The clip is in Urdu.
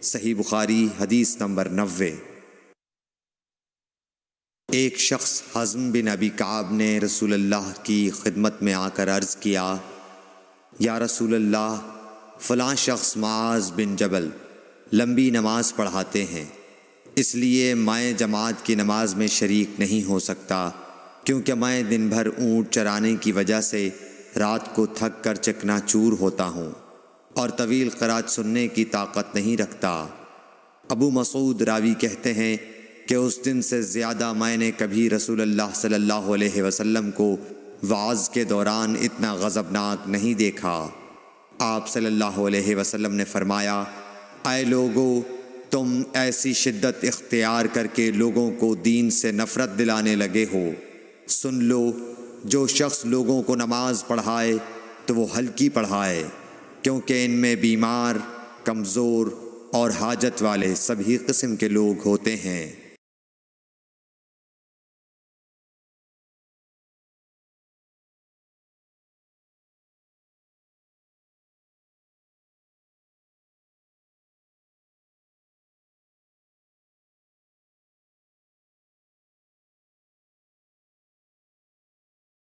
صحیح بخاری حدیث نمبر 90۔ ایک شخص حزم بن ابی کعب نے رسول اللہ کی خدمت میں آ کر عرض کیا، یا رسول اللہ، فلاں شخص معاذ بن جبل لمبی نماز پڑھاتے ہیں، اس لیے میں جماعت کی نماز میں شریک نہیں ہو سکتا، کیونکہ میں دن بھر اونٹ چرانے کی وجہ سے رات کو تھک کر چکنا چور ہوتا ہوں اور طویل قرات سننے کی طاقت نہیں رکھتا۔ ابو مسعود راوی کہتے ہیں کہ اس دن سے زیادہ میں نے کبھی رسول اللہ صلی اللہ علیہ وسلم کو وعظ کے دوران اتنا غضبناک نہیں دیکھا۔ آپ صلی اللہ علیہ وسلم نے فرمایا، اے لوگو، تم ایسی شدت اختیار کر کے لوگوں کو دین سے نفرت دلانے لگے ہو، سن لو، جو شخص لوگوں کو نماز پڑھائے تو وہ ہلکی پڑھائے، کیونکہ ان میں بیمار، کمزور اور حاجت والے سبھی قسم کے لوگ ہوتے ہیں۔